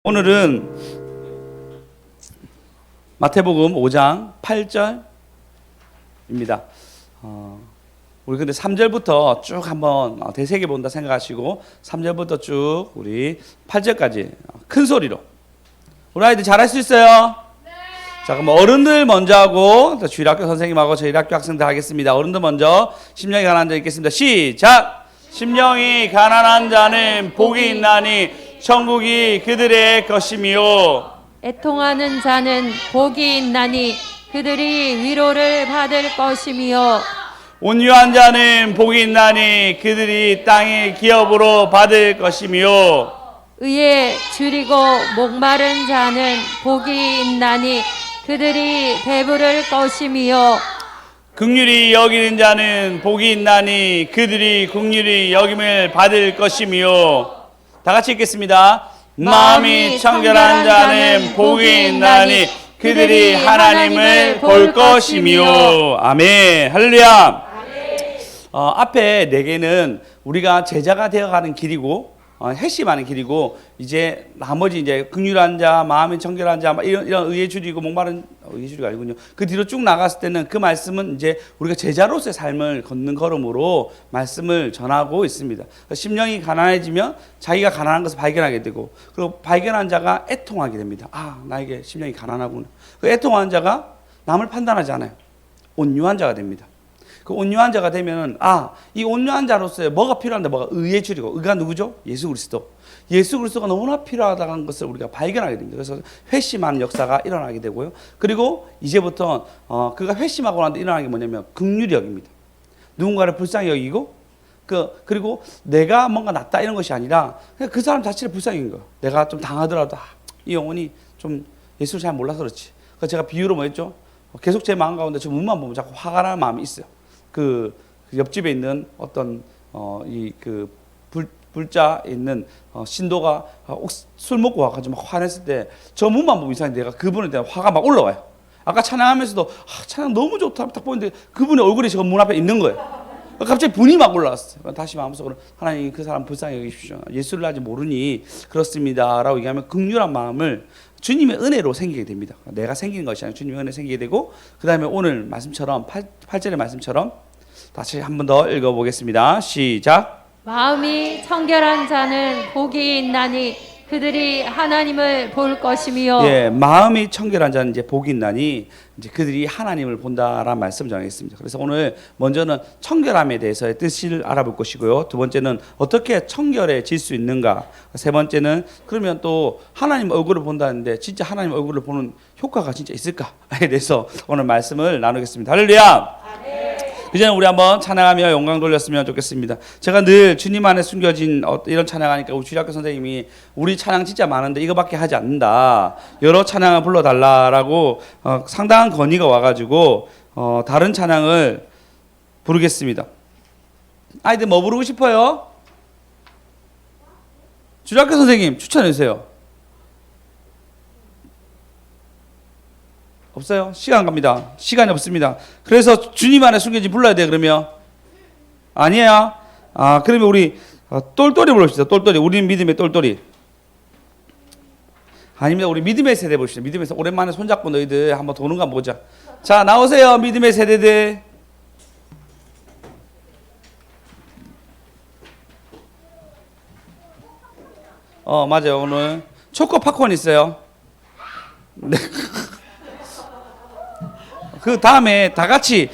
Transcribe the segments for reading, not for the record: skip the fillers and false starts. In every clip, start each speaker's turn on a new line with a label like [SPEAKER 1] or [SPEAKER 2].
[SPEAKER 1] 오늘은 마태복음 5장 8절입니다. 우리 근데 3절부터 쭉 한번 되새겨 본다 생각하시고 3절부터 쭉 우리 8절까지 큰 소리로 우리 아이들 잘할 수 있어요? 네. 자, 그럼 어른들 먼저 하고 주일학교 선생님하고 저희 학교 학생들 하겠습니다. 어른들 먼저 심령이 가난한 자 읽겠습니다. 시작! 심령이 가난한 자는 복이 있나니 천국이 그들의 것이며
[SPEAKER 2] 애통하는 자는 복이 있나니 그들이 위로를 받을 것이며
[SPEAKER 1] 온유한 자는 복이 있나니 그들이 땅의 기업으로 받을 것이며
[SPEAKER 2] 의에 줄이고 목마른 자는 복이 있나니 그들이 배부를 것이며
[SPEAKER 1] 긍휼히 여기는 자는 복이 있나니 그들이 긍휼히 여김을 받을 것이며 다 같이 읽겠습니다. 마음이 청결한 자는 복이 있나니 그들이 하나님을 볼 것이며 아멘. 할렐루야. 앞에 네 개는 우리가 제자가 되어가는 길이고 핵심하는 길이고 이제 나머지 이제 긍휼한 자, 마음이 청결한 자 이런 의에 줄이고 목마른 의에 줄이가 아니군요. 그 뒤로 쭉 나갔을 때는 그 말씀은 이제 우리가 제자로서의 삶을 걷는 걸음으로 말씀을 전하고 있습니다. 심령이 가난해지면 자기가 가난한 것을 발견하게 되고 그리고 발견한 자가 애통하게 됩니다. 아, 나에게 심령이 가난하구나. 그 애통한 자가 남을 판단하지 않아요. 온유한 자가 됩니다. 그 온유한 자가 되면은 이 온유한 자로서의 뭐가 필요한데 뭐가 의에 줄이고 의가 누구죠? 예수 그리스도. 예수 그리스도가 너무나 필요하다는 것을 우리가 발견하게 됩니다. 그래서 회심하는 역사가 일어나게 되고요. 그리고 이제부터 그가 회심하고 난 뒤에 일어나는 게 뭐냐면 긍휼히 여깁니다. 누군가를 불쌍히 여기고 그리고 내가 뭔가 낫다 이런 것이 아니라 그냥 그 사람 자체를 불쌍히 여긴 거예요. 내가 좀 당하더라도 이 영혼이 좀 예수를 잘 몰라서 그렇지. 그래서 제가 비유로 뭐 했죠? 계속 제 마음 가운데 저 문만 보면 자꾸 화가 나는 마음이 있어요. 그 옆집에 있는 어떤 불자에 있는 신도가 술 먹고 와가지고 막 화냈을 때 저 문만 보면 이상하게 내가 그분에 대한 화가 막 올라와요. 아까 찬양하면서도 찬양 너무 좋다 딱 보는데 그분의 얼굴이 저 문 앞에 있는 거예요. 갑자기 분이 막 올라왔어요. 다시 마음속으로 하나님 그 사람 불쌍히 여기십시오. 예수를 아직 모르니 그렇습니다 라고 얘기하면 긍휼한 마음을 주님의 은혜로 생기게 됩니다. 내가 생기는 것이 아니라 주님의 은혜 생기게 되고 그 다음에 오늘 말씀처럼 8절의 말씀처럼 다시 한 번 더 읽어보겠습니다. 시작.
[SPEAKER 2] 마음이 청결한 자는 복이 있나니 그들이 하나님을 볼 것이며
[SPEAKER 1] 예, 마음이 청결한 자는 이제 복이 있나니 이제 그들이 하나님을 본다라는 말씀 전하겠습니다. 그래서 오늘 먼저는 청결함에 대해서의 뜻을 알아볼 것이고요. 두 번째는 어떻게 청결해질 수 있는가. 세 번째는 그러면 또 하나님 얼굴을 본다는데 진짜 하나님 얼굴을 보는 효과가 진짜 있을까에 대해서 오늘 말씀을 나누겠습니다. 할렐루야. 그 전에 우리 한번 찬양하며 영광 돌렸으면 좋겠습니다. 제가 늘 주님 안에 숨겨진 이런 찬양하니까 우리 주일학교 선생님이 우리 찬양 진짜 많은데 이거밖에 하지 않는다. 여러 찬양을 불러달라라고 상당한 건의가 와가지고 다른 찬양을 부르겠습니다. 아이들 뭐 부르고 싶어요? 주일학교 선생님 추천해 주세요. 없어요? 시간 갑니다. 시간이 없습니다. 그래서 주님 안에 숨겨진 불러야 돼 그러면? 아니에요? 그러면 우리 똘똘이 부릅시다. 똘똘이. 우리는 믿음의 똘똘이. 아닙니다. 우리 믿음의 세대 봅시다. 믿음의 세대. 오랜만에 손잡고 너희들 한번 도는 거 한번 보자. 자, 나오세요. 믿음의 세대들. 맞아요. 오늘 초코 팝콘 있어요. 네. 그 다음에 다 같이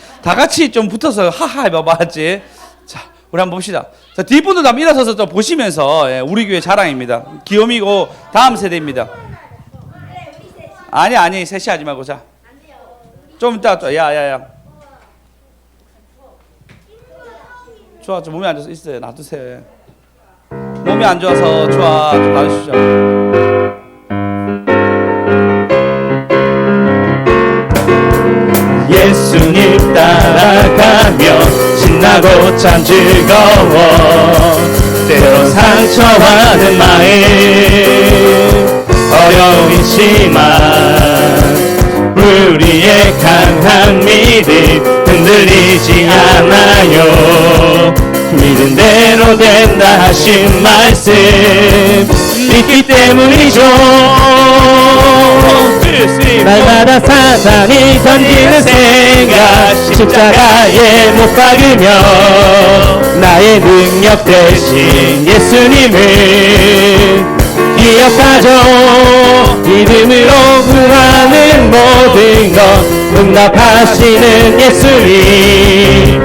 [SPEAKER 1] 좀 붙어서 하하 해봐봐 했지. 자, 우리 한번 봅시다. 자, 뒷분들도 한번 일어서서 좀 보시면서 우리 교회 자랑입니다. 귀요미고 다음 세대입니다. 아니 셋이 하지 말고 자. 좀 이따 또 야야야. 좋아, 좀 몸이 안 좋아서 있어요. 놔두세요. 몸이 안 좋아서 좋아, 좀 놔두시죠.
[SPEAKER 3] 예수님 따라가며 신나고 참 즐거워 때론 상처받은 마음 어려움이지만 우리의 강한 믿음 흔들리지 않아요. 믿은 대로 된다 하신 말씀 믿기 때문이죠. 날마다 사단이 던지는 생각, 십자가에 못 박으며 나의 능력 대신 예수님을 기억하죠. 믿음으로 구하는 모든 것 응답하시는 예수님,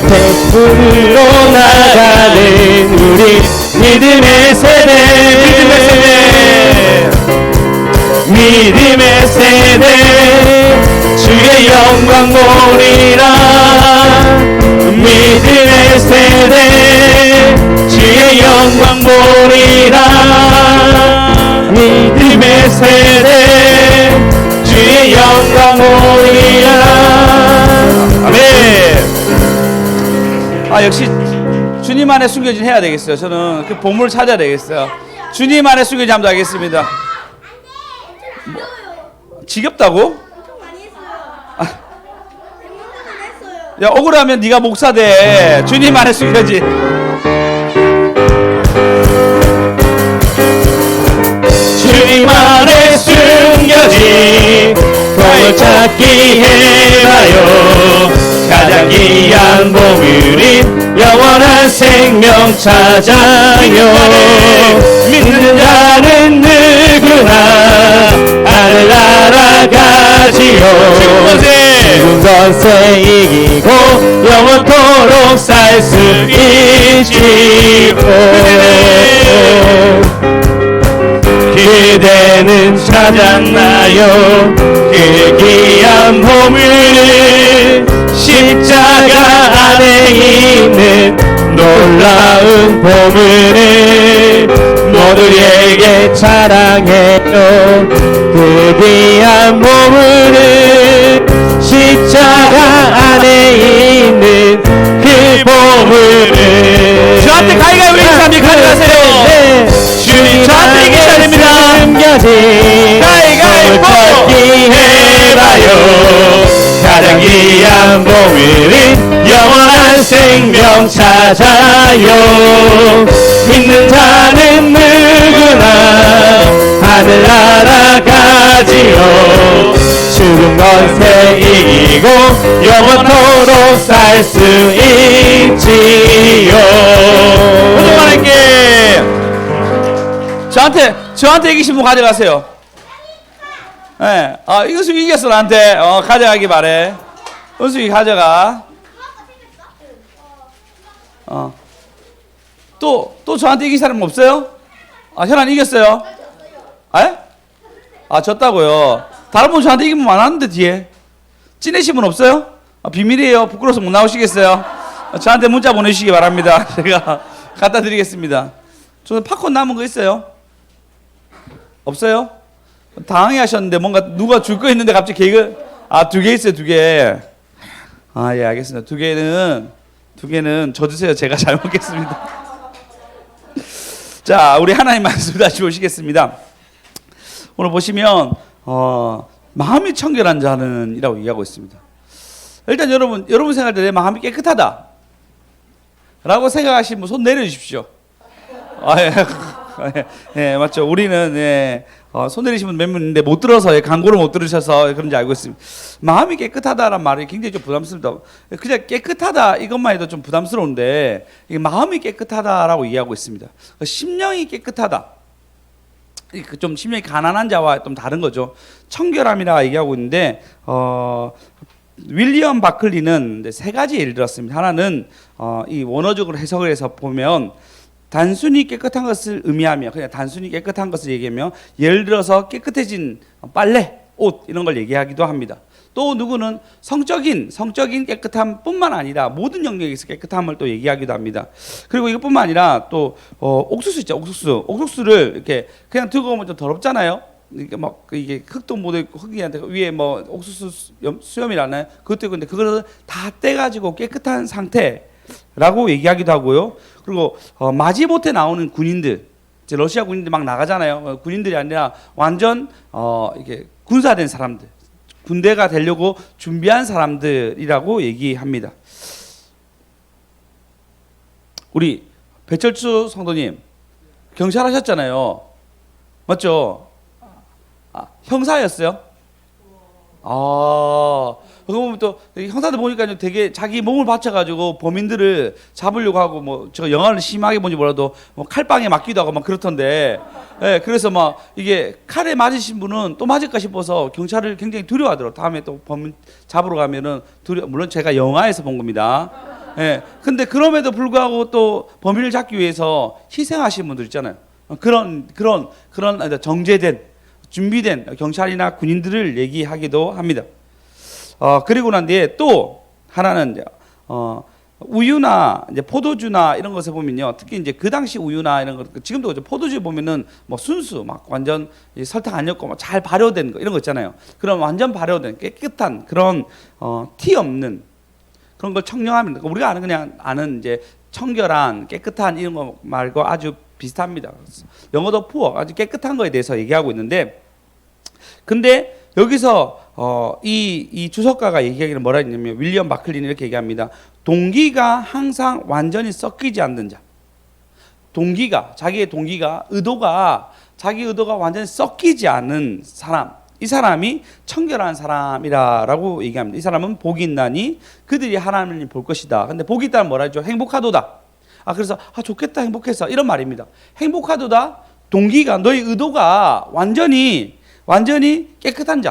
[SPEAKER 3] 백분으로 나가는 우리 믿음의 세대, 믿음의 세대, 주의 영광 보리라. 믿음의 세대, 주의 영광 보리라. 믿음의 세대, 주의 영광 보리라.
[SPEAKER 1] 아멘. 역시 주님 안에 숨겨진 해야 되겠어요. 저는 그 보물을 찾아야 되겠어요. 주님 안에 숨겨진 잠도 하겠습니다. 지겹다고? 야, 억울하면 네가 목사 돼. 주님 안에 숨겨진.
[SPEAKER 3] 주님 안에 숨겨진 보물 찾기 해봐요. 가장 귀한 보물인 영원한 생명 찾아요. 믿는 자는 누구나 하늘 날아가지요. 죽은 것에 이기고 영원토록 살 수 있지요. 그대는 찾았나요? 그 귀한 보물, 십자가 안에 있는 놀라운 보물을 모두에게 자랑해요. 그 귀한 보물을, 십자가 안에 있는 그 보물을
[SPEAKER 1] 저한테 가위가위 우리 사람이 가져가세요.
[SPEAKER 3] 주님
[SPEAKER 1] 저한테 이기셔야 됩니다. 가위가위보
[SPEAKER 3] 해봐요. 가장 귀한 보물은 영원한 생명 찾아요. 믿는 자는 누구나 하늘 날아가지요. 죽은 것에 이기고 영원토록 살 수 있지요.
[SPEAKER 1] 하나님께 저한테 이기신 분 가져가세요. 예, 은숙이 이겼어 나한테. 가져가기 바래. 은숙이 가져가. 또 저한테 이긴 사람 없어요? 현안 이겼어요? 에? 졌다고요. 다른 분 저한테 이긴 분 많았는데 뒤에 찐내신 분 없어요? 비밀이에요. 부끄러워서 못 나오시겠어요? 저한테 문자 보내주시기 바랍니다. 제가 갖다 드리겠습니다. 저는 팝콘 남은 거 있어요? 없어요? 당황해 하셨는데 뭔가 누가 줄 거 있는데 갑자기 계획을 2개 있어요. 2개. 예, 알겠습니다. 2개는 저 주세요. 제가 잘 먹겠습니다. 자, 우리 하나님 말씀 다시 보시겠습니다. 오늘 보시면 마음이 청결한 자는 이라고 얘기하고 있습니다. 일단 여러분 생각할 때 내 마음이 깨끗하다 라고 생각하시면 분 손 내려주십시오. 예, 맞죠. 우리는 손 내리시면 몇 분 있는데 못 들어서 광고를 못 들으셔서 그런지 알고 있습니다. 마음이 깨끗하다란 말이 굉장히 좀 부담스럽다. 그냥 깨끗하다 이것만 해도 좀 부담스러운데 이게 마음이 깨끗하다라고 이해하고 있습니다. 심령이 깨끗하다. 좀 심령이 가난한 자와 좀 다른 거죠. 청결함이라 얘기하고 있는데 윌리엄 바클리는 3가지 예를 들었습니다. 하나는 이 원어적으로 해석을 해서 보면 단순히 깨끗한 것을 의미하며 그냥 단순히 깨끗한 것을 얘기하며 예를 들어서 깨끗해진 빨래, 옷 이런 걸 얘기하기도 합니다. 또 누구는 성적인 깨끗함뿐만 아니라 모든 영역에서 깨끗함을 또 얘기하기도 합니다. 그리고 이것뿐만 아니라 또 옥수수 있죠. 옥수수를 이렇게 그냥 두고 오면 좀 더럽잖아요. 이게 막 이게 흙도 못 흙이한테 위에 뭐 옥수수 수염이라나요? 그것도 있고 근데 그걸 다 떼가지고 깨끗한 상태라고 얘기하기도 하고요. 그리고 마지못해 나오는 군인들, 이제 러시아 군인들 막 나가잖아요. 군인들이 아니라 완전 이게 군사된 사람들, 군대가 되려고 준비한 사람들이라고 얘기합니다. 우리 배철수 성도님 경찰 하셨잖아요. 맞죠? 형사였어요. 그러면 또 형사들 보니까 되게 자기 몸을 바쳐가지고 범인들을 잡으려고 하고 뭐 제가 영화를 심하게 본지 몰라도 뭐 칼빵에 맞기도 하고 막 그렇던데, 예, 그래서 막 이게 칼에 맞으신 분은 또 맞을까 싶어서 경찰을 굉장히 두려워하더라고. 다음에 또 범인 잡으러 가면은 물론 제가 영화에서 본 겁니다. 예, 근데 그럼에도 불구하고 또 범인을 잡기 위해서 희생하신 분들 있잖아요. 그런 정제된 준비된 경찰이나 군인들을 얘기하기도 합니다. 그리고 난 뒤에 또 하나는 우유나 이제 포도주나 이런 것에 보면요, 특히 이제 그 당시 우유나 이런 것, 지금도 포도주 보면은 뭐 순수 막 완전 설탕 안 넣고 잘 발효된 거 이런 거 있잖아요. 그런 완전 발효된 깨끗한 그런 티 없는 그런 걸 청량하면, 우리가 아는 이제 청결한 깨끗한 이런 거 말고 아주 비슷합니다. 영어도 푸어, 아주 깨끗한 거에 대해서 얘기하고 있는데, 근데 여기서 이 주석가가 얘기하기는 뭐라 했냐면, 윌리엄 마클린이 이렇게 얘기합니다. 동기가 항상 완전히 섞이지 않는 자. 자기의 동기가 자기 의도가 완전히 섞이지 않은 사람, 이 사람이 청결한 사람이라고 얘기합니다. 이 사람은 복이 있나니 그들이 하나님을 볼 것이다. 근데 복이 있다는 뭐라 했죠? 행복하도다. 그래서 좋겠다, 행복해서 이런 말입니다. 행복하도다. 동기가, 너의 의도가 완전히 깨끗한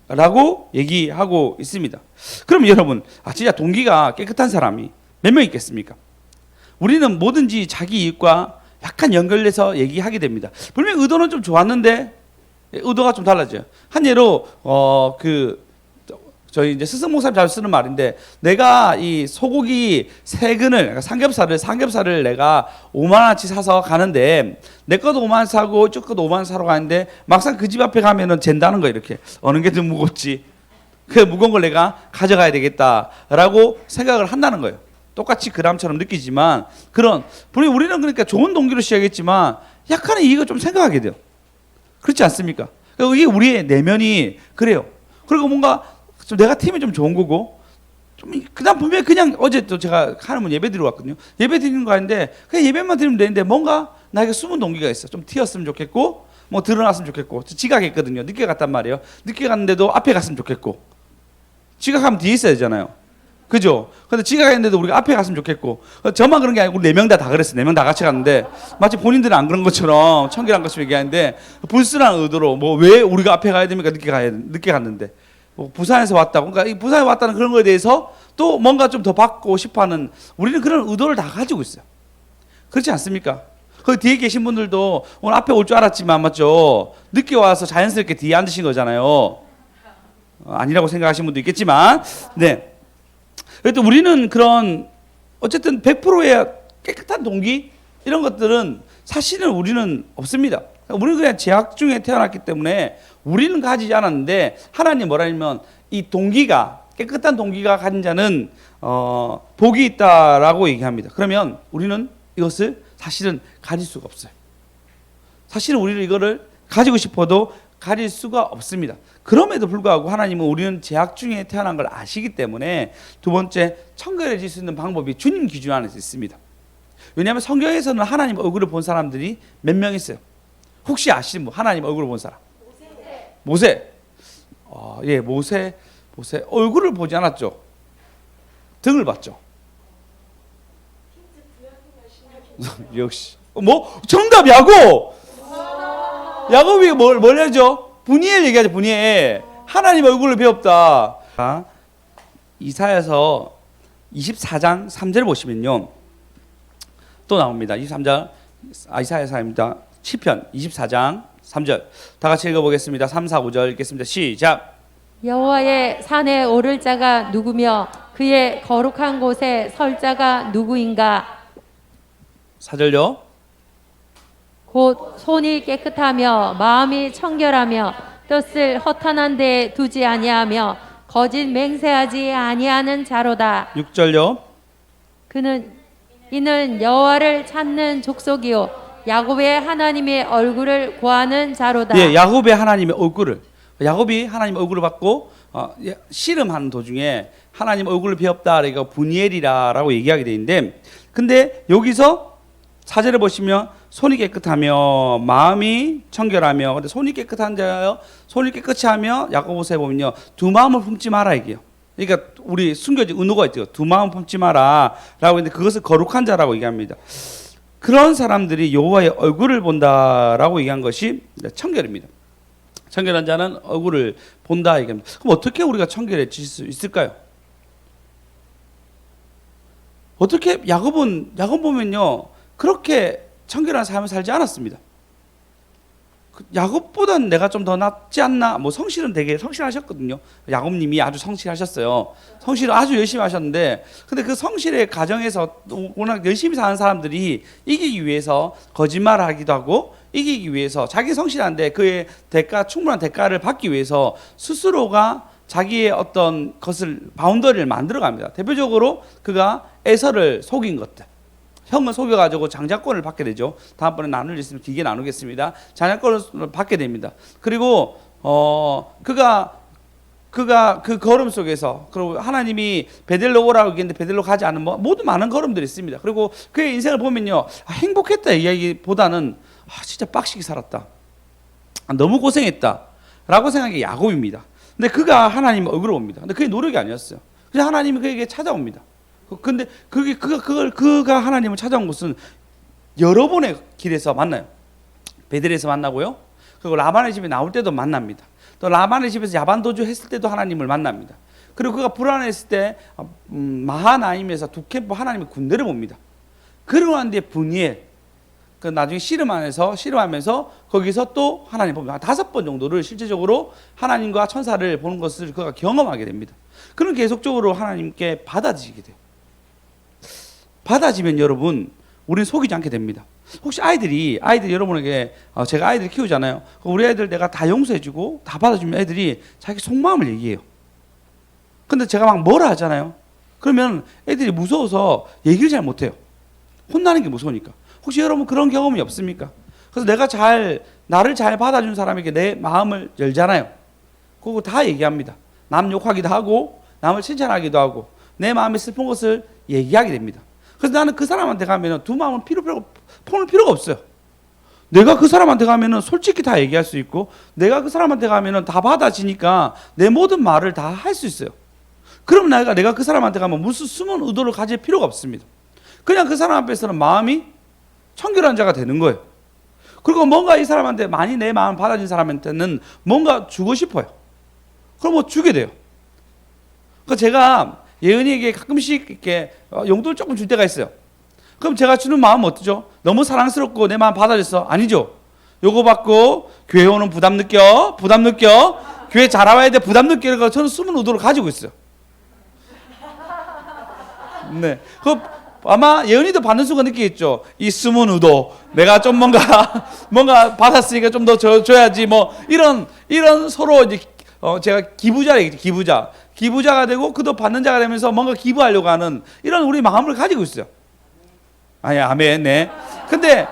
[SPEAKER 1] 자라고 얘기하고 있습니다. 그럼 여러분, 진짜 동기가 깨끗한 사람이 몇 명 있겠습니까? 우리는 뭐든지 자기 이익과 약간 연결해서 얘기하게 됩니다. 분명히 의도는 좀 좋았는데 의도가 좀 달라져요. 한 예로 저희 이제 스승 목사님 잘 쓰는 말인데, 내가 이 소고기 세 근을, 삼겹살을 내가 5만 원치 사서 가는데, 내 것도 5만 원 사고 저 것도 5만 원 사러 가는데, 막상 그 집 앞에 가면은 잰다는 거, 이렇게 어느 게 더 무겁지, 그 무거운 걸 내가 가져가야 되겠다라고 생각을 한다는 거예요. 똑같이 그람처럼 느끼지만, 분명히 우리는 그러니까 좋은 동기로 시작했지만 약간의 이익을 좀 생각하게 돼요. 그렇지 않습니까? 이게 우리의 내면이 그래요. 그리고 뭔가 내가 팀이 좀 좋은 거고, 그다음 분명히 그냥 어제 또 제가 하나님 예배 드리러 왔거든요. 예배 드리는 거 아닌데 그냥 예배만 드리면 되는데, 뭔가 나에게 숨은 동기가 있어. 좀 튀었으면 좋겠고, 뭐 드러났으면 좋겠고. 지각했거든요. 늦게 갔단 말이에요. 늦게 갔는데도 앞에 갔으면 좋겠고, 지각하면 뒤에 있어야 되잖아요. 그죠? 근데 지각했는데도 우리가 앞에 갔으면 좋겠고, 저만 그런 게 아니고 우리 4명 다 그랬어요. 4명 다 같이 갔는데 마치 본인들은 안 그런 것처럼 청결한 것처럼 얘기하는데, 불순한 의도로 뭐 왜 우리가 앞에 가야 됩니까? 늦게 갔는데. 부산에서 왔다고. 그러니까 이 부산에 왔다는 그런 거에 대해서 또 뭔가 좀 더 받고 싶어하는, 우리는 그런 의도를 다 가지고 있어요. 그렇지 않습니까? 거기 뒤에 계신 분들도 오늘 앞에 올 줄 알았지만, 맞죠? 늦게 와서 자연스럽게 뒤에 앉으신 거잖아요. 아니라고 생각하시는 분도 있겠지만, 네. 그래도 우리는 그런 어쨌든 100%의 깨끗한 동기 이런 것들은 사실은 우리는 없습니다. 우리는 그냥 죄악 중에 태어났기 때문에 우리는 가지지 않았는데, 하나님 뭐라 하냐면, 이 동기가, 깨끗한 동기가 가진 자는 복이 있다라고 얘기합니다. 그러면 우리는 이것을 사실은 가질 수가 없어요. 사실은 우리는 이거를 가지고 싶어도 가질 수가 없습니다. 그럼에도 불구하고 하나님은 우리는 죄악 중에 태어난 걸 아시기 때문에, 두 번째, 청결해질 수 있는 방법이 주님 기준 안에서 있습니다. 왜냐하면 성경에서는 하나님 얼굴을 본 사람들이 몇 명 있어요. 혹시 아시는 분, 하나님 얼굴을 본 사람? 모세. 예, 모세 얼굴을 보지 않았죠. 등을 봤죠. 역시. 정답, 야곱이 뭘 하죠? 분이엘 얘기하죠. 분이엘. 하나님 얼굴을 배웠다. 이사야서 24장 3절 보시면요, 또 나옵니다. 23절 이사야서입니다. 시편 24장 3절 다 같이 읽어보겠습니다. 3, 4, 5절 읽겠습니다. 시작.
[SPEAKER 2] 여호와의 산에 오를 자가 누구며 그의 거룩한 곳에 설 자가 누구인가?
[SPEAKER 1] 4절요.
[SPEAKER 2] 곧 손이 깨끗하며 마음이 청결하며 뜻을 허탄한 데에 두지 아니하며 거짓 맹세하지 아니하는 자로다.
[SPEAKER 1] 6절요.
[SPEAKER 2] 이는 여호와를 찾는 족속이요 야곱의 하나님의 얼굴을 구하는 자로다.
[SPEAKER 1] 예, 야곱이 하나님의 얼굴을 받고 씨름하는 도중에 하나님 얼굴을 배웠다. 그러니까 분이엘이라고 얘기하게 돼 있는데, 근데 여기서 4절에 보시면 손이 깨끗하며 마음이 청결하며, 근데 손이 깨끗한 자요, 손이 깨끗이 하며, 야고보서에 보면요, 두 마음을 품지 마라 얘기해요. 그러니까 우리 숨겨진 은호가 있죠. 두 마음 품지 마라 라고 했는데 그것을 거룩한 자라고 얘기합니다. 그런 사람들이 여호와의 얼굴을 본다라고 얘기한 것이 청결입니다. 청결한 자는 얼굴을 본다 얘기합니다. 그럼 어떻게 우리가 청결해질 수 있을까요? 어떻게? 야곱 보면요, 그렇게 청결한 삶을 살지 않았습니다. 야곱보다는 내가 좀 더 낫지 않나? 뭐 성실은 되게 성실하셨거든요. 야곱님이 아주 성실하셨어요. 성실을 아주 열심히 하셨는데, 근데 그 성실의 과정에서 워낙 열심히 사는 사람들이 이기기 위해서 거짓말하기도 하고, 이기기 위해서 자기 성실한데 그의 충분한 대가를 받기 위해서 스스로가 자기의 어떤 것을 바운더리를 만들어 갑니다. 대표적으로 그가 에서를 속인 것들. 형을 속여가지고 장자권을 받게 되죠. 다음번에 나눌 일 있으면 길게 나누겠습니다. 장자권을 받게 됩니다. 그리고 그가 그 걸음 속에서, 그리고 하나님이 베델로 오라고 얘기했는데 베델로 가지 않은 모두 많은 걸음들이 있습니다. 그리고 그의 인생을 보면요, 행복했다 이야기보다는 진짜 빡시게 살았다, 너무 고생했다 라고 생각한 게 야곱입니다. 근데 그가 하나님 얼굴을 봅니다. 근데 그게 노력이 아니었어요. 그냥 하나님이 그에게 찾아옵니다. 근데 그가 하나님을 찾아온 것은 여러 번의 길에서 만나요. 베델에서 만나고요. 그리고 라반의 집에 나올 때도 만납니다. 또 라반의 집에서 야반도주 했을 때도 하나님을 만납니다. 그리고 그가 불안했을 때 마하나임에서 두 캠프 하나님의 군대를 봅니다. 그러고 난 뒤에 브니엘, 그 나중에 씨름하면서 거기서 또 하나님 봅니다. 5번 정도를 실제적으로 하나님과 천사를 보는 것을 그가 경험하게 됩니다. 그는 계속적으로 하나님께 받아지게 돼요. 받아지면 여러분, 우리는 속이지 않게 됩니다. 혹시 아이들이 여러분에게, 제가 아이들 키우잖아요. 우리 애들 내가 다 용서해주고 다 받아주면 애들이 자기 속마음을 얘기해요. 근데 제가 막 뭐라 하잖아요. 그러면 애들이 무서워서 얘기를 잘 못해요. 혼나는 게 무서우니까. 혹시 여러분 그런 경험이 없습니까? 그래서 나를 잘 받아준 사람에게 내 마음을 열잖아요. 그거 다 얘기합니다. 남 욕하기도 하고 남을 칭찬하기도 하고 내 마음에 슬픈 것을 얘기하게 됩니다. 그래서 나는 그 사람한테 가면은 두 마음은 푸는 필요가 없어요. 내가 그 사람한테 가면은 솔직히 다 얘기할 수 있고, 내가 그 사람한테 가면은 다 받아지니까 내 모든 말을 다 할 수 있어요. 그럼 내가 그 사람한테 가면 무슨 숨은 의도를 가질 필요가 없습니다. 그냥 그 사람 앞에서는 마음이 청결한 자가 되는 거예요. 그리고 뭔가 이 사람한테 많이 내 마음 받아진 사람한테는 뭔가 주고 싶어요. 그럼 뭐 주게 돼요. 그러니까 제가 예은이에게 가끔씩 이렇게 용돈을 조금 줄 때가 있어요. 그럼 제가 주는 마음은 어떠죠? 너무 사랑스럽고 내 마음 받아줬어? 아니죠. 요거 받고 교회 오는 부담 느껴? 교회 잘 와야 돼? 부담 느껴? 그러니까 저는 숨은 의도를 가지고 있어요. 네. 아마 예은이도 받는 순간 느끼겠죠. 이 숨은 의도. 내가 좀 뭔가 받았으니까 좀 더 줘야지. 뭐 이런 서로 이제 제가 기부자라 얘기죠. 기부자가 되고 그도 받는 자가 되면서 뭔가 기부하려고 하는 이런 우리 마음을 가지고 있어요. 아멘. 네. 근데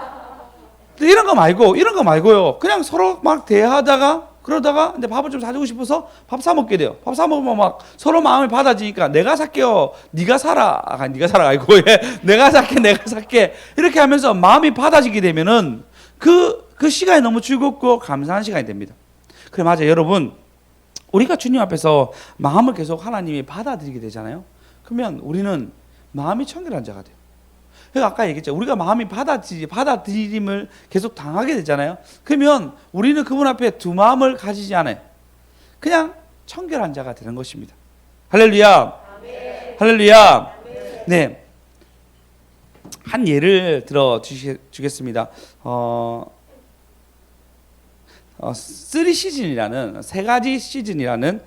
[SPEAKER 1] 이런 거 말고요. 그냥 서로 막 대화하다가 그러다가 근데 밥을 좀 사주고 싶어서 밥 사 먹게 돼요. 밥 사 먹으면 막 서로 마음이 받아지니까 내가 살게요. 네가 사라. 네가 사라 아니고 내가 살게. 이렇게 하면서 마음이 받아지게 되면은 그 시간이 너무 즐겁고 감사한 시간이 됩니다. 그래, 맞아요. 여러분, 우리가 주님 앞에서 마음을 계속 하나님이 받아들이게 되잖아요. 그러면 우리는 마음이 청결한 자가 돼요. 그러니까 아까 얘기했죠. 우리가 마음이 받아들임을 계속 당하게 되잖아요. 그러면 우리는 그분 앞에 두 마음을 가지지 않아요. 그냥 청결한 자가 되는 것입니다. 할렐루야. 아멘. 할렐루야. 아멘. 네. 한 예를 들어 주겠습니다. 3시즌이라는 세 가지 시즌이라는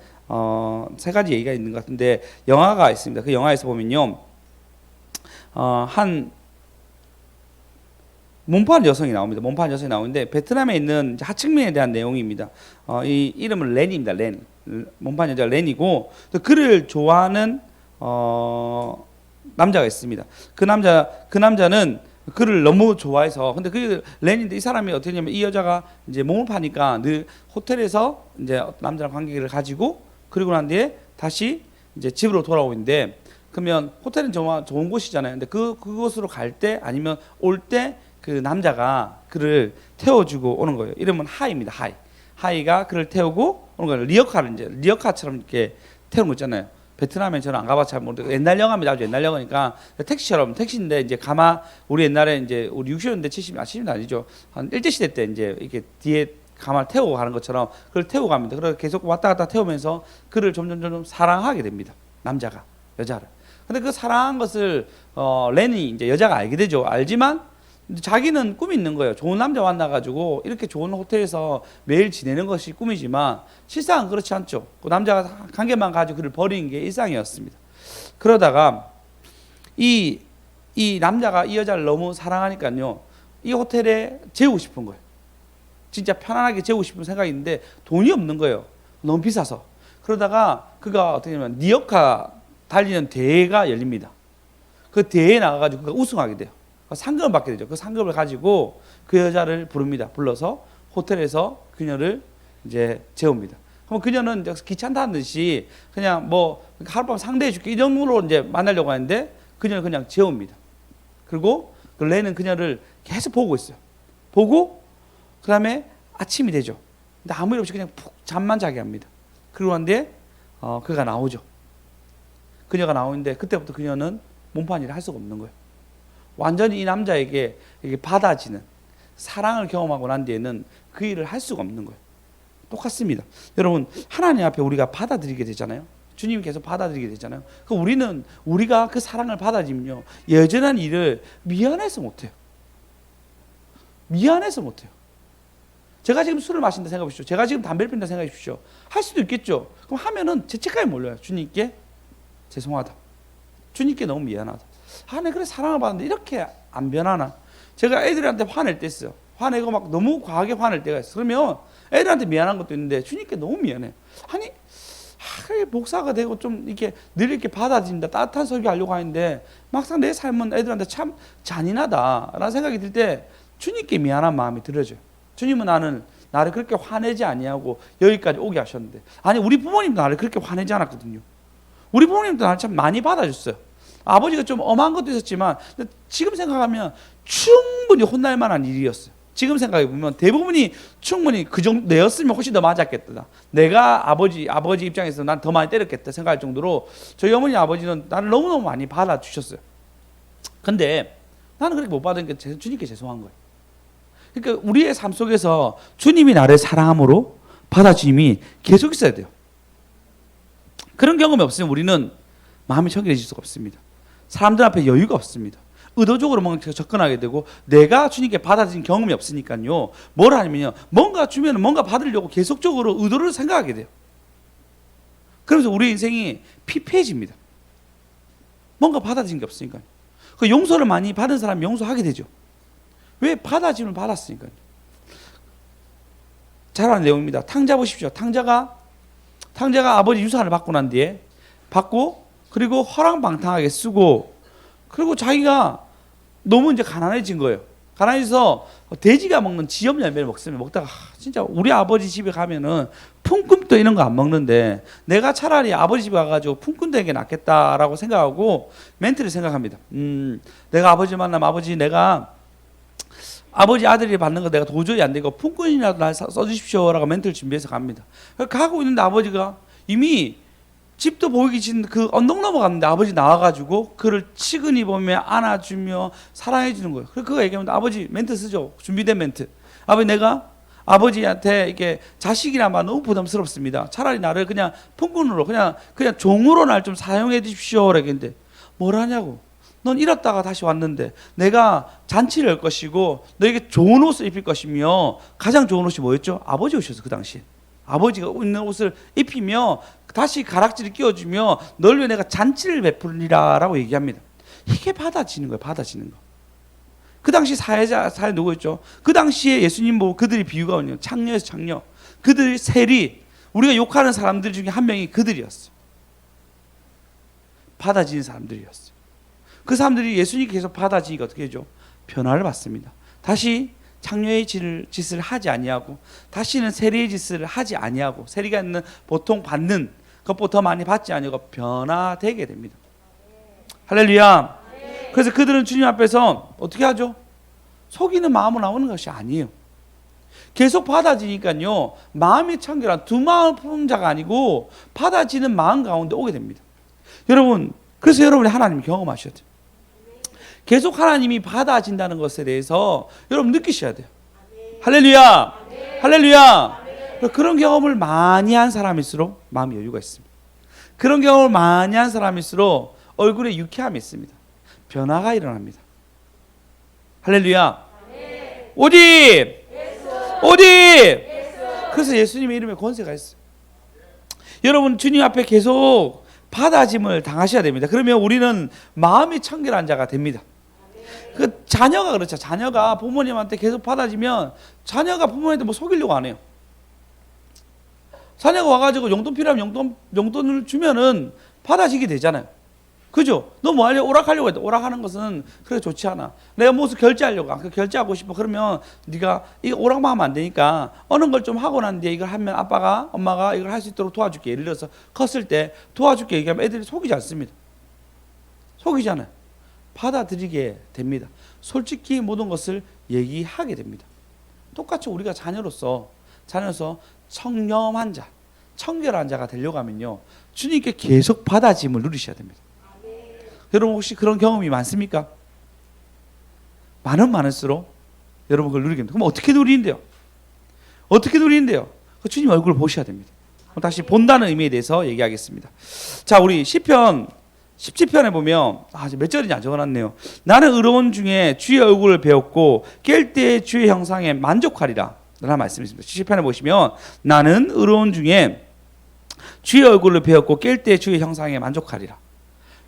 [SPEAKER 1] 세 가지 얘기가 있는 것 같은데 영화가 있습니다. 그 영화에서 보면요, 한 몸파한 여성이 나옵니다. 몸파한 여성이 나오는데 베트남에 있는 하층민에 대한 내용입니다. 이 이름은 렌입니다. 렌. 몸파한 여자 렌이고 또 그를 좋아하는 남자가 있습니다. 그 남자는 그를 너무 좋아해서, 근데 그 렌인데 이 사람이 어떻게 했냐면 이 여자가 이제 몸을 파니까 늘 호텔에서 이제 남자랑 관계를 가지고 그리고 난 뒤에 다시 이제 집으로 돌아오는데 그러면 호텔은 정말 좋은 곳이잖아요. 근데 그곳으로 갈 때 아니면 올 때 그 남자가 그를 태워주고 오는 거예요. 이름은 하이입니다. 하이가 그를 태우고 오는 거예요. 리어카를 이제 리어카처럼 이렇게 태우는 거 있잖아요. 베트남에 저는 안 가봐서 잘 모르는데 옛날 영화입니다. 아주 옛날 영화니까 택시처럼 택시인데 이제 가마 우리 옛날에 이제 우리 60년대 70년대 아니죠. 한 일제 시대 때 이제 이렇게 뒤에 가마를 태우고 가는 것처럼 그걸 태우고 갑니다. 그래서 계속 왔다 갔다 태우면서 그를 점점 사랑하게 됩니다. 남자가 여자를. 근데 그 사랑한 것을 렌이 이제 여자가 알게 되죠. 알지만 자기는 꿈이 있는 거예요. 좋은 남자 만나가지고 이렇게 좋은 호텔에서 매일 지내는 것이 꿈이지만 실상은 그렇지 않죠. 그 남자가 관계만 가지고 그를 버리는 게 일상이었습니다. 그러다가 이 남자가 이 여자를 너무 사랑하니까요, 이 호텔에 재우고 싶은 거예요. 진짜 편안하게 재우고 싶은 생각이 있는데 돈이 없는 거예요. 너무 비싸서. 그러다가 그가 어떻게 보면 리어카 달리는 대회가 열립니다. 그 대회에 나가가지고 그가 우승하게 돼요. 상금을 받게 되죠. 그 상금을 가지고 그 여자를 부릅니다. 불러서 호텔에서 그녀를 이제 재웁니다. 그럼 그녀는 이제 귀찮다는 듯이 그냥 뭐 하룻밤 상대해 줄게 이 정도로 이제 만나려고 하는데 그녀를 그냥 재웁니다. 그리고 그 렌은 그녀를 계속 보고 있어요. 보고 그다음에 아침이 되죠. 근데 아무 일 없이 그냥 푹 잠만 자게 합니다. 그런데 그가 나오죠. 그녀가 나오는데 그때부터 그녀는 몸판 일을 할 수가 없는 거예요. 완전히 이 남자에게 이게 받아지는 사랑을 경험하고 난 뒤에는 그 일을 할 수가 없는 거예요. 똑같습니다. 여러분, 하나님 앞에 우리가 받아들이게 되잖아요. 주님이 계속 받아들이게 되잖아요. 그 우리가 그 사랑을 받아들이면요, 여전한 일을 미안해서 못해요. 미안해서 못해요. 제가 지금 술을 마신다 생각해 보십시오. 제가 지금 담배를 핀다 생각해 보십시오. 할 수도 있겠죠. 그럼 하면은 죄책감이 몰려요. 주님께 죄송하다. 주님께 너무 미안하다. 내 그래 사랑을 받는데 이렇게 안 변하나? 제가 애들한테 화낼 때 있어요. 화내고 막 너무 과하게 화낼 때가 있어요. 그러면 애들한테 미안한 것도 있는데 주님께 너무 미안해요. 목사가 되고 좀 이렇게 늘 이렇게 받아들인다, 따뜻한 설교하려고 하는데 막상 내 삶은 애들한테 참 잔인하다라는 생각이 들 때 주님께 미안한 마음이 들어져요. 주님은 나를 그렇게 화내지 아니하고 여기까지 오게 하셨는데, 아니 우리 부모님도 나를 그렇게 화내지 않았거든요. 우리 부모님도 나를 참 많이 받아줬어요. 아버지가 좀 엄한 것도 있었지만 지금 생각하면 충분히 혼날 만한 일이었어요. 지금 생각해 보면 대부분이 충분히 그 정도 내였으면 훨씬 더 맞았겠다. 내가 아버지 입장에서 난 더 많이 때렸겠다 생각할 정도로 저희 어머니 아버지는 나를 너무너무 많이 받아주셨어요. 근데 나는 그렇게 못 받으니까 주님께 죄송한 거예요. 그러니까 우리의 삶 속에서 주님이 나를 사랑함으로 받아주님이 계속 있어야 돼요. 그런 경험이 없으면 우리는 마음이 청결해질 수가 없습니다. 사람들 앞에 여유가 없습니다. 의도적으로 뭔가 접근하게 되고 내가 주님께 받아들인 경험이 없으니까요. 뭘 하냐면요, 뭔가 주면 뭔가 받으려고 계속적으로 의도를 생각하게 돼요. 그래서 우리 인생이 피폐해집니다. 뭔가 받아들인 게 없으니까요. 그 용서를 많이 받은 사람이 용서하게 되죠. 왜? 받아짐을 받았으니까요. 잘 아는 내용입니다. 탕자 보십시오. 탕자가 아버지 유산을 받고 난 뒤에 받고 그리고 허랑방탕하게 쓰고 그리고 자기가 너무 이제 가난해진 거예요. 가난해서 돼지가 먹는 지엽 열매를 먹다가 진짜 우리 아버지 집에 가면은 품꾼도 이런 거 안 먹는데 내가 차라리 아버지 집에 가가지고 품꾼 되는 게 낫겠다라고 생각하고 멘트를 생각합니다. 내가 아버지 만나면 내가 아버지 아들이 받는 거 내가 도저히 안 되고 품꾼이라도 날 써주십시오라고 멘트를 준비해서 갑니다. 가고 있는데 아버지가 이미 집도 보이기 전 그 언덕 넘어갔는데 아버지 나와가지고 그를 치근히 보며 안아주며 사랑해주는 거예요. 그래서 그거 얘기하면 아버지 멘트 쓰죠. 준비된 멘트. 아버지, 내가 아버지한테 이렇게 자식이란 말 너무 부담스럽습니다. 차라리 나를 그냥 품꾼으로 그냥 종으로 날 좀 사용해 주십시오. 그랬는데 뭘 하냐고. 넌 잃었다가 다시 왔는데 내가 잔치를 할 것이고 너에게 좋은 옷을 입힐 것이며 가장 좋은 옷이 뭐였죠? 아버지 옷이었어. 그 당시에 아버지가 입는 옷을 입히며 다시 가락지를 끼워주며 널 위해 내가 잔치를 베풀리라 라고 얘기합니다. 이게 받아지는 거예요. 받아지는 거. 그 당시 사회 누구였죠? 그 당시에 예수님 보고 그들이 비유가 뭐냐, 창녀에서 창녀. 그들이 세리, 우리가 욕하는 사람들 중에 한 명이 그들이었어요. 받아지는 사람들이었어요. 그 사람들이 예수님께 계속 받아지니까 어떻게 되죠? 변화를 받습니다. 다시 창녀의 짓을 하지 아니하고 다시는 세리의 짓을 하지 아니하고, 세리가 있는 보통 받는 것보다 더 많이 받지 아니하고 변화되게 됩니다. 할렐루야. 그래서 그들은 주님 앞에서 어떻게 하죠? 속이는 마음으로 나오는 것이 아니에요. 계속 받아지니까요, 마음이 청결한 두 마음 품은 자가 아니고 받아지는 마음 가운데 오게 됩니다. 여러분, 그래서 여러분이 하나님을 경험하셔야 돼요. 계속 하나님이 받아진다는 것에 대해서 여러분 느끼셔야 돼요. 할렐루야. 할렐루야. 그런 경험을 많이 한 사람일수록 마음의 여유가 있습니다. 그런 경험을 많이 한 사람일수록 얼굴에 유쾌함이 있습니다. 변화가 일어납니다. 할렐루야. 오직 오직. 그래서 예수님의 이름에 권세가 있어요. 여러분, 주님 앞에 계속 받아짐을 당하셔야 됩니다. 그러면 우리는 마음이 청결한 자가 됩니다. 그 자녀가 그렇죠. 자녀가 부모님한테 계속 받아지면 자녀가 부모님한테 뭐 속이려고 안 해요. 자녀가 와가지고 용돈 필요하면 용돈을 주면은 받아지게 되잖아요. 그죠? 너 뭐 하려고 오락하려고 했다. 오락하는 것은 그래 좋지 않아. 내가 무슨 결제하려고 결제하고 싶어. 그러면 네가 이거 오락만 하면 안 되니까 어느 걸 좀 하고 난 뒤에 이걸 하면 아빠가 엄마가 이걸 할 수 있도록 도와줄게. 예를 들어서 컸을 때 도와줄게 얘기하면 애들이 속이지 않습니다. 속이잖아요. 받아들이게 됩니다. 솔직히 모든 것을 얘기하게 됩니다. 똑같이 우리가 자녀로서 청렴한 자, 청결한 자가 되려고 하면요, 주님께 계속 받아짐을 누리셔야 됩니다. 여러분 혹시 그런 경험이 많습니까? 많을수록 여러분 그걸 누리게 됩니다. 그럼 어떻게 누리는데요? 어떻게 누리는데요? 주님 얼굴을 보셔야 됩니다. 다시 본다는 의미에 대해서 얘기하겠습니다. 자, 우리 시편 17편에 보면 몇 절인지 안 적어놨네요. 나는 의로운 중에 주의 얼굴을 배웠고 깰 때 주의 형상에 만족하리라 라는 말씀이 있습니다. 17편에 보시면 나는 의로운 중에 주의 얼굴을 배웠고 깰 때 주의 형상에 만족하리라.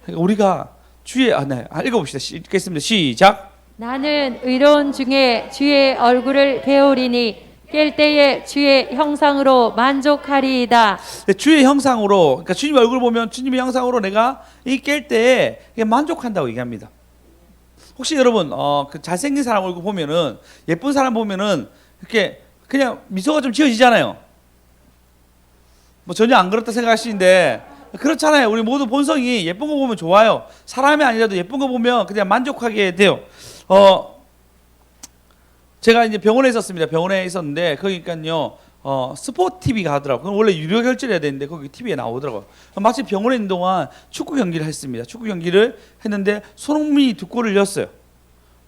[SPEAKER 1] 우리가 주의 읽어봅시다. 읽겠습니다. 시작.
[SPEAKER 2] 나는 의로운 중에 주의 얼굴을 배우리니 깰 때에 주의 형상으로 만족하리이다.
[SPEAKER 1] 주의 형상으로, 그러니까 주님 얼굴 보면 주님의 형상으로 내가 이 깰 때에 만족한다고 얘기합니다. 혹시 여러분 그 잘생긴 사람 얼굴 보면은, 예쁜 사람 보면은 이렇게 그냥 미소가 좀 지어지잖아요. 뭐 전혀 안 그렇다 생각하시는데 그렇잖아요. 우리 모두 본성이 예쁜 거 보면 좋아요. 사람이 아니라도 예쁜 거 보면 그냥 만족하게 돼요. 제가 이제 병원에 있었습니다. 병원에 있었는데 거기니까요, 스포츠 TV가 하더라고요. 그건 원래 유료 결제를 해야 되는데 거기 TV에 나오더라고요. 마치 병원에 있는 동안 축구 경기를 했습니다. 축구 경기를 했는데 손흥민이 두 골을 넣었어요.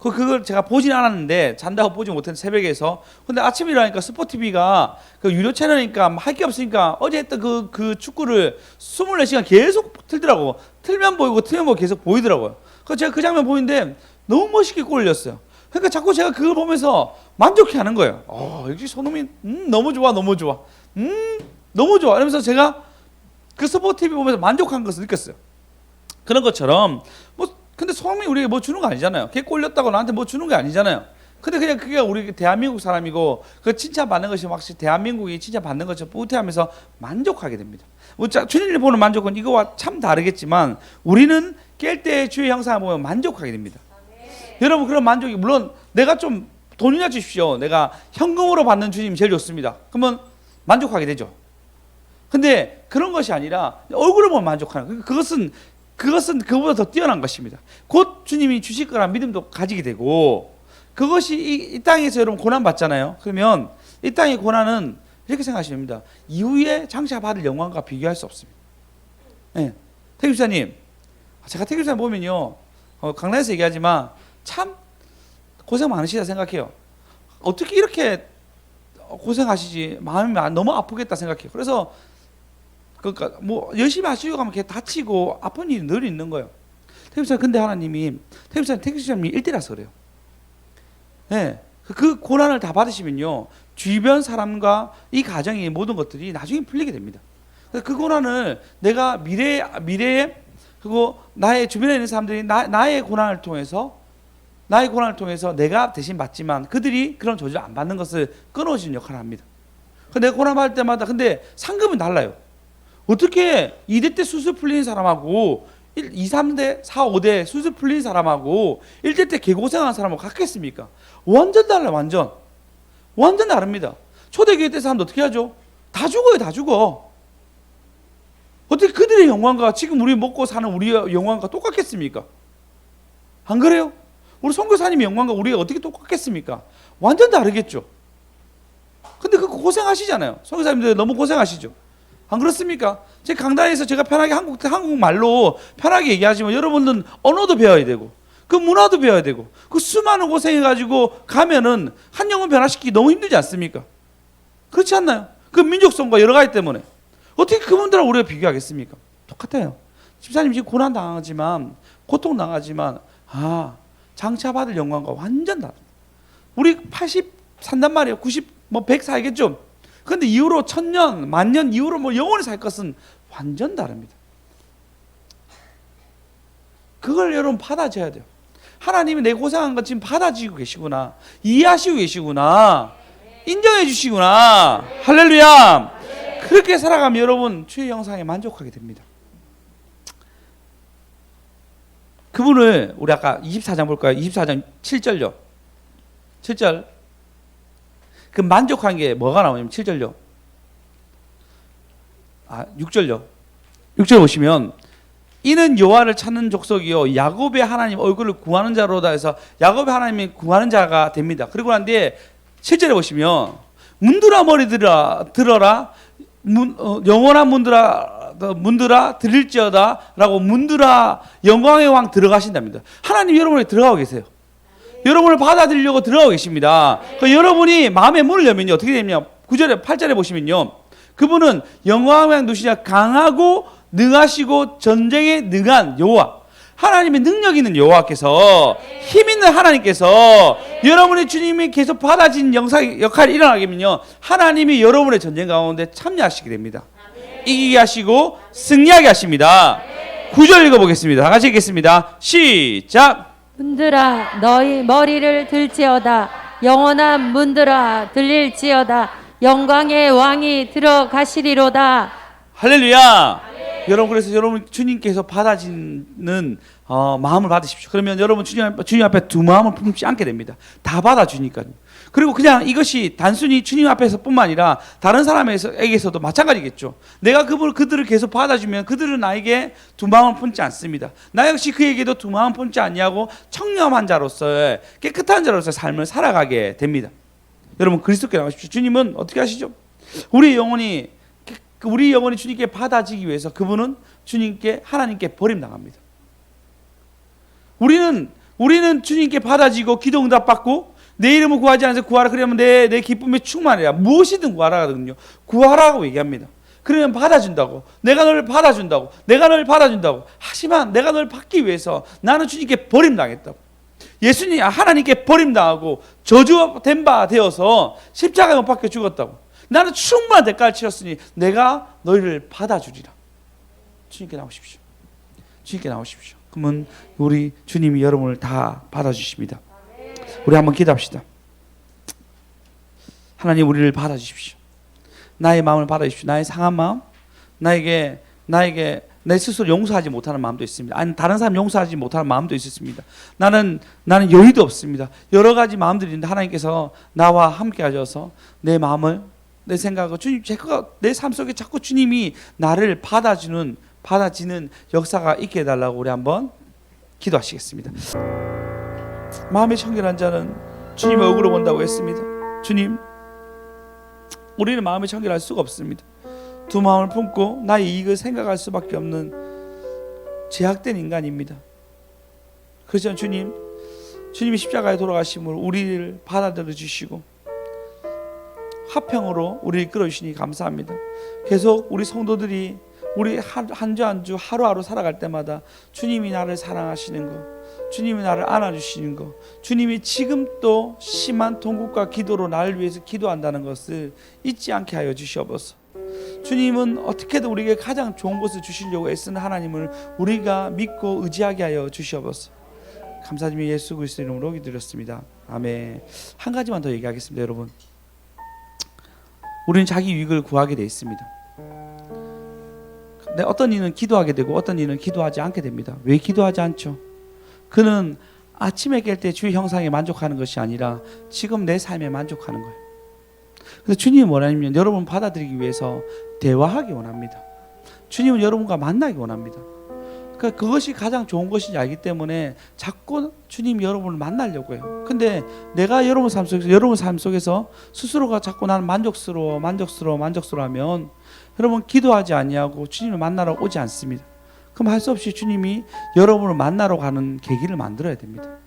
[SPEAKER 1] 그걸 제가 보진 않았는데, 잔다고 보지 못했는데 새벽에서. 근데 아침에 일어나니까 스포츠 TV가 그 유료 채널이니까 할 게 없으니까 어제 했던 그 축구를 24시간 계속 틀더라고. 틀면 보이고 틀면 보이고 계속 보이더라고요. 그래서 제가 그 장면 보는데 너무 멋있게 골을 넣었어요. 그러니까 자꾸 제가 그걸 보면서 만족해 하는 거예요. 역시 손흥민, 너무 좋아, 너무 좋아. 너무 좋아. 이러면서 제가 그 스포츠 TV 보면서 만족한 것을 느꼈어요. 그런 것처럼, 근데 손흥민이 우리에게 뭐 주는 거 아니잖아요. 걔 골렸다고 나한테 뭐 주는 게 아니잖아요. 근데 그냥 그게 우리 대한민국 사람이고, 그 칭찬받는 것이 확실히 대한민국이 칭찬받는 것처럼 뿌듯해하면서 만족하게 됩니다. 주님을 보는 만족은 이거와 참 다르겠지만, 우리는 깰 때 주의 형상을 보면 만족하게 됩니다. 여러분, 그런 만족이, 물론 내가 좀 돈이나 주십시오. 내가 현금으로 받는 주님이 제일 좋습니다. 그러면 만족하게 되죠. 근데 그런 것이 아니라 얼굴을 보면 만족하는, 그것은 그보다 더 뛰어난 것입니다. 곧 주님이 주실 거란 믿음도 가지게 되고, 그것이 이 땅에서 여러분 고난 받잖아요. 그러면 이 땅의 고난은 이렇게 생각하시면 됩니다. 이후에 장차 받을 영광과 비교할 수 없습니다. 네. 태규사님, 제가 태규사님 보면요, 강단에서 얘기하지만 참 고생 많으시다 생각해요. 어떻게 이렇게 고생하시지? 마음이 너무 아프겠다 생각해요. 그래서 그러니까 뭐 열심히 하시려고 하면 걔 다치고 아픈 일이 늘 있는 거예요. 태규사님, 근데 하나님이 태규사님이 일대라서 그래요. 네. 그 고난을 다 받으시면요, 주변 사람과 이 가정의 모든 것들이 나중에 풀리게 됩니다. 그 고난을 내가 미래에 그리고 나의 주변에 있는 사람들이 나의 고난을 통해서 내가 대신 받지만 그들이 그런 저주를 안 받는 것을 끊어주는 역할을 합니다. 내가 고난 받을 때마다, 근데 상급은 달라요. 어떻게 2대 때 수술 풀린 사람하고 2, 3대, 4, 5대 수술 풀린 사람하고 1대 때 개고생하는 사람하고 같겠습니까? 완전 달라요. 완전 다릅니다. 초대교회 때 사람도 어떻게 하죠? 다 죽어요. 다 죽어. 어떻게 그들의 영광과 지금 우리 먹고 사는 우리의 영광과 똑같겠습니까? 안 그래요? 우리 선교사님의 영광과 우리가 어떻게 똑같겠습니까? 완전 다르겠죠. 근데 그거 고생하시잖아요. 선교사님들 너무 고생하시죠. 안 그렇습니까? 제 강단에서 제가 편하게 한국말로 편하게 얘기하지만 여러분들은 언어도 배워야 되고 그 문화도 배워야 되고 그 수많은 고생해가지고 가면은 한 영혼 변화시키기 너무 힘들지 않습니까? 그렇지 않나요? 그 민족성과 여러 가지 때문에 어떻게 그분들하고 우리가 비교하겠습니까? 똑같아요. 집사님 지금 고난 당하지만 고통 당하지만 장차받을 영광과 완전 다릅니다. 우리 80 산단 말이에요. 90, 100 살겠죠. 그런데 이후로 1000년, 10,000년 이후로 영원히 살 것은 완전 다릅니다. 그걸 여러분 받아줘야 돼요. 하나님이 내 고생한 것 지금 받아주고 계시구나, 이해하시고 계시구나, 인정해 주시구나. 할렐루야. 그렇게 살아가면 여러분 주의 형상에 만족하게 됩니다. 그분을 우리 아까 24장 볼까요? 24장 7절요. 7절. 그 만족한 게 뭐가 나오냐면 7절요. 6절요. 6절 보시면 이는 여호와를 찾는 족속이요 야곱의 하나님 얼굴을 구하는 자로다 해서 야곱의 하나님이 구하는 자가 됩니다. 그리고 난 뒤에 7절에 보시면 문들아 머리 들어라 영원한 문들아 들릴지어다 라고 문들아 영광의 왕 들어가신답니다. 하나님 여러분이 들어가고 계세요. 여러분을 받아들이려고 들어가고 계십니다. 여러분이 마음의 문을 열면요 어떻게 되냐 9절에 8절에 보시면요 그분은 영광의 왕 누시냐 강하고 능하시고 전쟁에 능한 여호와, 하나님의 능력 있는 여호와께서, 힘 있는 하나님께서 여러분의 주님이 계속 받아진 역할이 일어나게 되면요 하나님이 여러분의 전쟁 가운데 참여하시게 됩니다. 이기게 하시고 승리하게 하십니다. 9절 읽어보겠습니다. 다 같이 읽겠습니다. 시작.
[SPEAKER 2] 문들아 너희 머리를 들지어다 영원한 문들아 들릴지어다 영광의 왕이 들어가시리로다.
[SPEAKER 1] 할렐루야. 여러분 그래서 여러분 주님께서 받아지는 마음을 받으십시오. 그러면 여러분 주님 앞에 두 마음을 품지 않게 됩니다. 다 받아주니까요. 그리고 그냥 이것이 단순히 주님 앞에서뿐만 아니라 다른 사람에게서도 마찬가지겠죠. 내가 그들을 계속 받아주면 그들은 나에게 두 마음을 품지 않습니다. 나 역시 그에게도 두 마음을 품지 않냐고 청렴한 자로서의 깨끗한 자로서의 삶을 살아가게 됩니다. 여러분 그리스도께 나가십시오. 주님은 어떻게 하시죠? 우리 영혼이 주님께 받아지기 위해서 그분은 주님께 하나님께 버림당합니다. 우리는 주님께 받아지고 기도 응답 받고 내 이름을 구하지 않아서 구하라 그러면 내 기쁨에 충만해라. 무엇이든 구하라거든요. 구하라고 얘기합니다. 그러면 받아준다고. 내가 널 받아준다고. 하지만 내가 널 받기 위해서 나는 주님께 버림당했다고. 예수님 하나님께 버림당하고 저주된 바 되어서 십자가에 못 박혀 죽었다고. 나는 충분한 대가를 치렀으니 내가 너희를 받아주리라. 주님께 나오십시오. 주님께 나오십시오. 그러면 우리 주님이 여러분을 다 받아주십니다. 우리 한번 기도합시다. 하나님 우리를 받아주십시오. 나의 마음을 받아주십시오. 나의 상한 마음, 나에게 내 스스로 용서하지 못하는 마음도 있습니다. 아니 다른 사람 용서하지 못하는 마음도 있었습니다. 나는 여유도 없습니다. 여러 가지 마음들이 있는데 하나님께서 나와 함께 하셔서 내 마음을 내 생각을 주님 내 삶 속에 자꾸 주님이 나를 받아지는 역사가 있게 해달라고 우리 한번 기도하시겠습니다. 마음이 청결한 자는 주님의 얼굴을 본다고 했습니다. 주님 우리는 마음이 청결할 수가 없습니다. 두 마음을 품고 나의 이익을 생각할 수밖에 없는 제약된 인간입니다. 그래서 주님이 십자가에 돌아가심으로 우리를 받아들여 주시고 화평으로 우리를 이끌어주시니 감사합니다. 계속 우리 성도들이 우리 한 주 한 주 하루하루 살아갈 때마다 주님이 나를 사랑하시는 거, 주님이 나를 안아주시는 거, 주님이 지금 또 심한 통곡과 기도로 나를 위해서 기도한다는 것을 잊지 않게 하여 주시옵소서. 주님은 어떻게든 우리에게 가장 좋은 것을 주시려고 애쓰는 하나님을 우리가 믿고 의지하게 하여 주시옵소서. 감사드리며 예수 그리스도 이름으로 기도드렸습니다. 아멘. 한 가지만 더 얘기하겠습니다. 여러분 우리는 자기 유익을 구하게 되어 있습니다. 근데 어떤 이는 기도하게 되고 어떤 이는 기도하지 않게 됩니다. 왜 기도하지 않죠? 그는 아침에 깰 때 주의 형상에 만족하는 것이 아니라 지금 내 삶에 만족하는 거예요. 그래서 주님이 뭐냐면 여러분 받아들이기 위해서 대화하기 원합니다.
[SPEAKER 4] 주님은 여러분과 만나기 원합니다. 그러니까 그것이 가장 좋은 것인지 알기 때문에 자꾸 주님이 여러분을 만나려고 해요. 근데 내가 여러분 삶 속에서 스스로가 자꾸 나는 만족스러워 하면 여러분 기도하지 아니하고 주님을 만나러 오지 않습니다. 그럼 할 수 없이 주님이 여러분을 만나러 가는 계기를 만들어야 됩니다.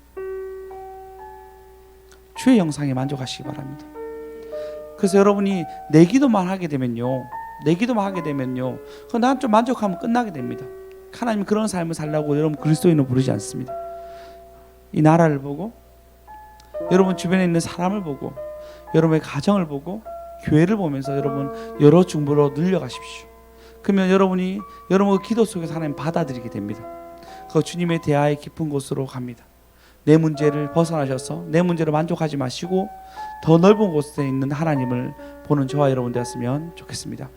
[SPEAKER 4] 주의 형상에 만족하시기 바랍니다. 그래서 여러분이 내 기도만 하게 되면요, 그럼 난 좀 만족하면 끝나게 됩니다. 하나님 그런 삶을 살라고 여러분 그리스도인을 부르지 않습니다. 이 나라를 보고, 여러분 주변에 있는 사람을 보고, 여러분의 가정을 보고, 교회를 보면서 여러분 여러 중보로 늘려가십시오. 그러면 여러분이 여러분의 기도 속에서 하나님 받아들이게 됩니다. 그 주님의 대하의 깊은 곳으로 갑니다. 내 문제를 벗어나셔서 내 문제로 만족하지 마시고 더 넓은 곳에 있는 하나님을 보는 저와 여러분 되었으면 좋겠습니다.